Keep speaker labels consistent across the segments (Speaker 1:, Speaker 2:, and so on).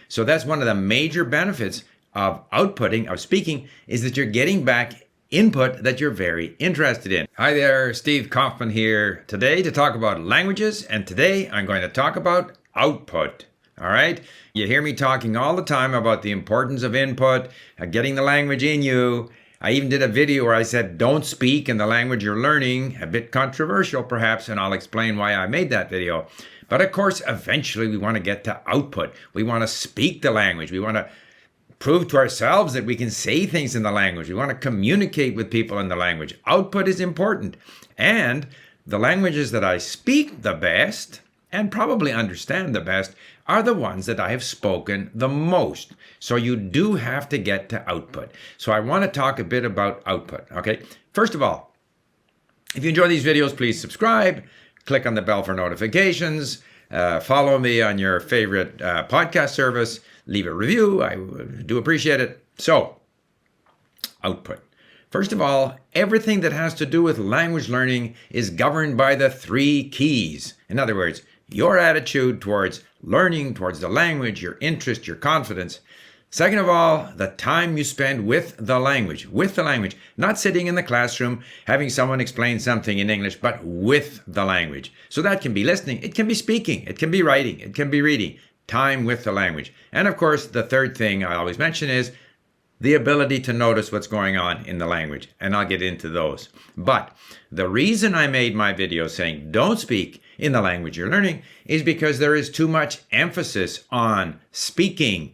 Speaker 1: So that's one of the major benefits of outputting, of speaking, is that you're getting back input that you're very interested in. Hi there, Steve Kaufmann here today to talk about languages, and today I'm going to talk about output. All right? You hear me talking all the time about the importance of input, getting the language in you. I even did a video where I said, don't speak in the language you're learning. A bit controversial, perhaps, and I'll explain why I made that video. But of course, eventually we want to get to output. We want to speak the language. We want to prove to ourselves that we can say things in the language. We want to communicate with people in the language. Output is important. And the languages that I speak the best and probably understand the best are the ones that I have spoken the most. So you do have to get to output. So I want to talk a bit about output. Okay. First of all, if you enjoy these videos, please subscribe, click on the bell for notifications, follow me on your favorite podcast service, leave a review. I do appreciate it. So, output. First of all, everything that has to do with language learning is governed by the 3 keys. In other words, your attitude towards learning, towards the language, your interest, your confidence. Second of all, the time you spend with the language, not sitting in the classroom, having someone explain something in English, but with the language. So that can be listening, it can be speaking, it can be writing, it can be reading. Time with the language. And of course, the third thing I always mention is the ability to notice what's going on in the language. And I'll get into those. But the reason I made my video saying don't speak in the language you're learning is because there is too much emphasis on speaking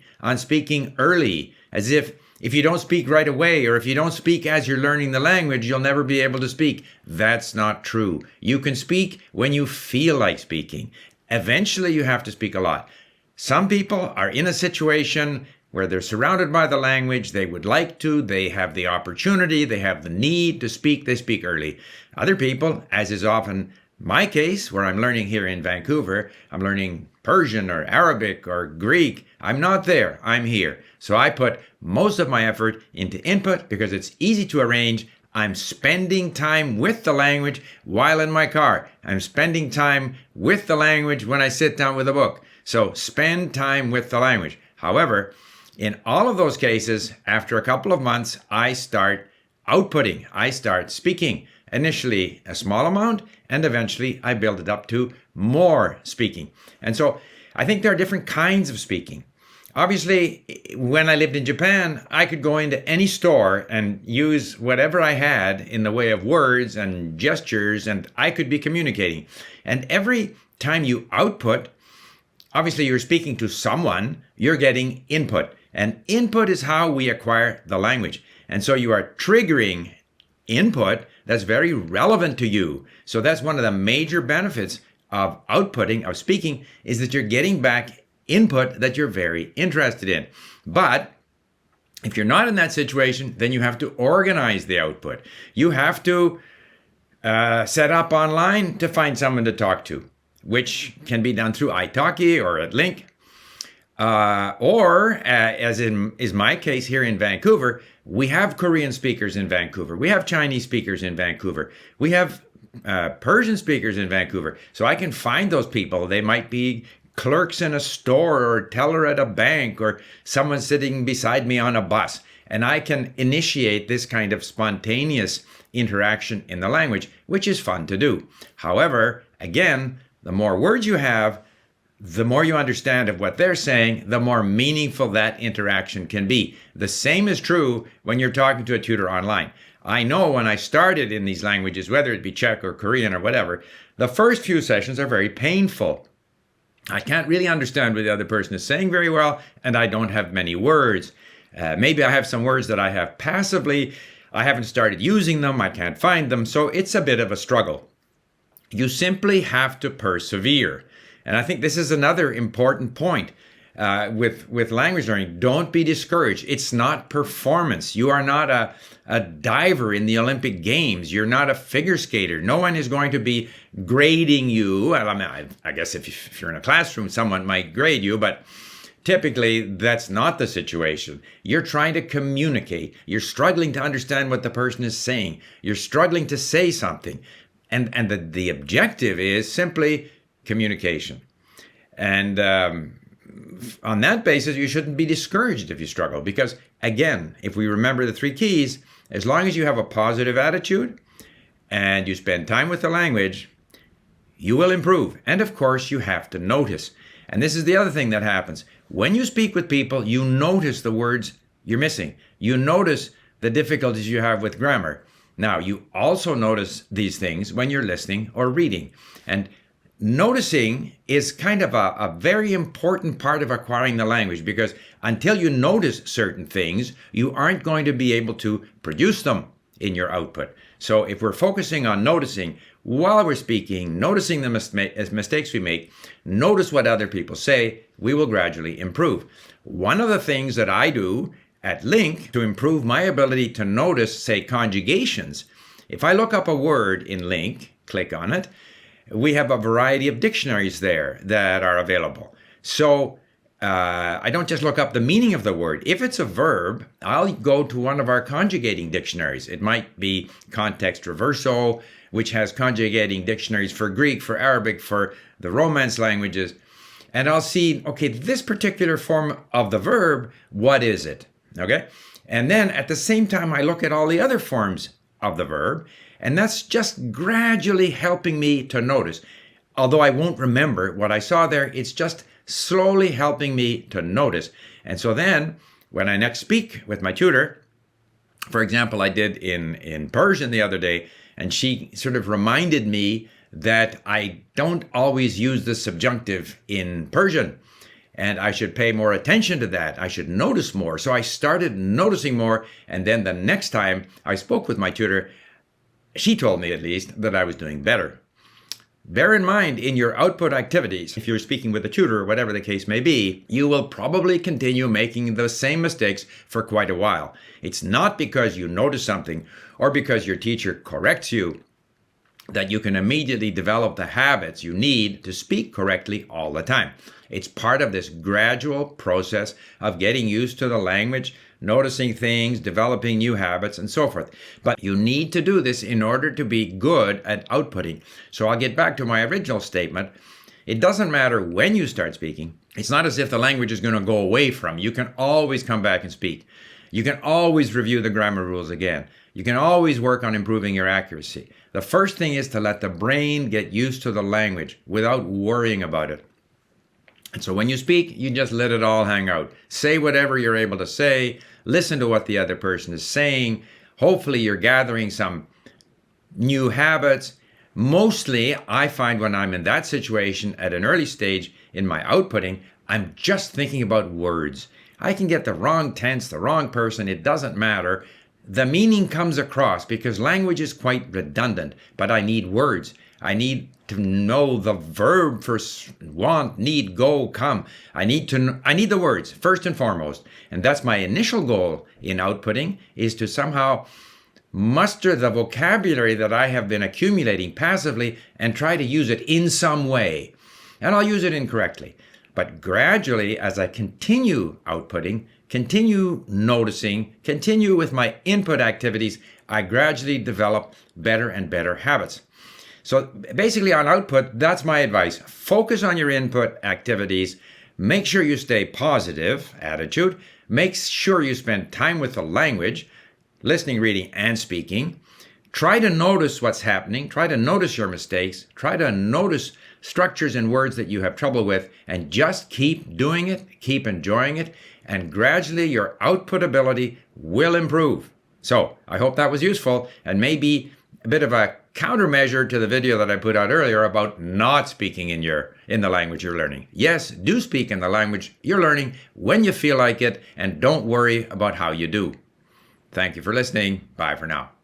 Speaker 1: early, as if you don't speak right away or if you don't speak as you're learning the language, you'll never be able to speak. That's not true. You can speak when you feel like speaking. Eventually, you have to speak a lot. Some people are in a situation where they're surrounded by the language, they would like to, they have the opportunity, they have the need to speak, they speak early. Other people, as is often my case, where I'm learning here in Vancouver, I'm learning Persian or Arabic or Greek, I'm not there, I'm here. So I put most of my effort into input because it's easy to arrange. I'm spending time with the language while in my car. I'm spending time with the language when I sit down with a book. So spend time with the language. However, in all of those cases, after a couple of months, I start outputting. I start speaking. Initially a small amount, and eventually I build it up to more speaking. And so I think there are different kinds of speaking. Obviously, when I lived in Japan, I could go into any store and use whatever I had in the way of words and gestures, and I could be communicating. And every time you output, obviously you're speaking to someone, you're getting input. And input is how we acquire the language. And so you are triggering input that's very relevant to you. So that's one of the major benefits of outputting, of speaking, is that you're getting back input that you're very interested in. But if you're not in that situation, then you have to organize the output. You have to set up online to find someone to talk to, which can be done through italki or at Link. Or as is my case here in Vancouver, we have Korean speakers in Vancouver. We have Chinese speakers in Vancouver. We have Persian speakers in Vancouver. So I can find those people. They might be clerks in a store or teller at a bank or someone sitting beside me on a bus. And I can initiate this kind of spontaneous interaction in the language, which is fun to do. However, again, the more words you have, the more you understand of what they're saying, the more meaningful that interaction can be. The same is true when you're talking to a tutor online. I know when I started in these languages, whether it be Czech or Korean or whatever, the first few sessions are very painful. I can't really understand what the other person is saying very well, and I don't have many words. Maybe I have some words that I have passively. I haven't started using them. I can't find them. So it's a bit of a struggle. You simply have to persevere. And I think this is another important point with language learning. Don't be discouraged. It's not performance. You are not a diver in the Olympic Games. You're not a figure skater. No one is going to be grading you. Well, I mean, I guess if you're in a classroom, someone might grade you, but typically that's not the situation. You're trying to communicate. You're struggling to understand what the person is saying. You're struggling to say something. And the objective is simply communication. And on that basis, you shouldn't be discouraged if you struggle, because again, if we remember the 3 keys, as long as you have a positive attitude and you spend time with the language, you will improve. And of course, you have to notice. And this is the other thing that happens. When you speak with people, you notice the words you're missing. You notice the difficulties you have with grammar. Now, you also notice these things when you're listening or reading. And noticing is kind of a very important part of acquiring the language, because until you notice certain things, you aren't going to be able to produce them in your output. So if we're focusing on noticing while we're speaking, noticing the mistakes we make, notice what other people say, we will gradually improve. One of the things that I do at LingQ to improve my ability to notice, say, conjugations, if I look up a word in LingQ, click on it, we have a variety of dictionaries there that are available. So I don't just look up the meaning of the word. If it's a verb, I'll go to one of our conjugating dictionaries. It might be Context Reverso, which has conjugating dictionaries for Greek, for Arabic, for the Romance languages. And I'll see, okay, this particular form of the verb, what is it? Okay? And then at the same time, I look at all the other forms of the verb, and that's just gradually helping me to notice. Although I won't remember what I saw there, it's just slowly helping me to notice. And so then, when I next speak with my tutor, for example, I did in Persian the other day, and she sort of reminded me that I don't always use the subjunctive in Persian, and I should pay more attention to that. I should notice more. So I started noticing more, and then the next time I spoke with my tutor, she told me at least that I was doing better. Bear in mind, in your output activities, if you're speaking with a tutor or whatever the case may be, you will probably continue making the same mistakes for quite a while. It's not because you notice something or because your teacher corrects you that you can immediately develop the habits you need to speak correctly all the time. It's part of this gradual process of getting used to the language, noticing things, developing new habits, and so forth. But you need to do this in order to be good at outputting. So I'll get back to my original statement. It doesn't matter when you start speaking. It's not as if the language is going to go away from you. You can always come back and speak. You can always review the grammar rules again. You can always work on improving your accuracy. The first thing is to let the brain get used to the language without worrying about it. And so when you speak, you just let it all hang out. Say whatever you're able to say. Listen to what the other person is saying. Hopefully you're gathering some new habits. Mostly, I find when I'm in that situation at an early stage in my outputting, I'm just thinking about words. I can get the wrong tense, the wrong person. It doesn't matter. The meaning comes across because language is quite redundant, but I need words. I need to know the verb for want, need, go, come. I need the words first and foremost. And that's my initial goal in outputting, is to somehow muster the vocabulary that I have been accumulating passively and try to use it in some way. And I'll use it incorrectly. But gradually, as I continue outputting, continue noticing, continue with my input activities, I gradually develop better and better habits. So basically on output, that's my advice. Focus on your input activities. Make sure you stay positive attitude. Make sure you spend time with the language, listening, reading, and speaking. Try to notice what's happening. Try to notice your mistakes. Try to notice structures and words that you have trouble with, and just keep doing it, keep enjoying it, and gradually your output ability will improve. So I hope that was useful, and maybe a bit of a countermeasure to the video that I put out earlier about not speaking in the language you're learning. Yes, do speak in the language you're learning when you feel like it, and don't worry about how you do. Thank you for listening. Bye for now.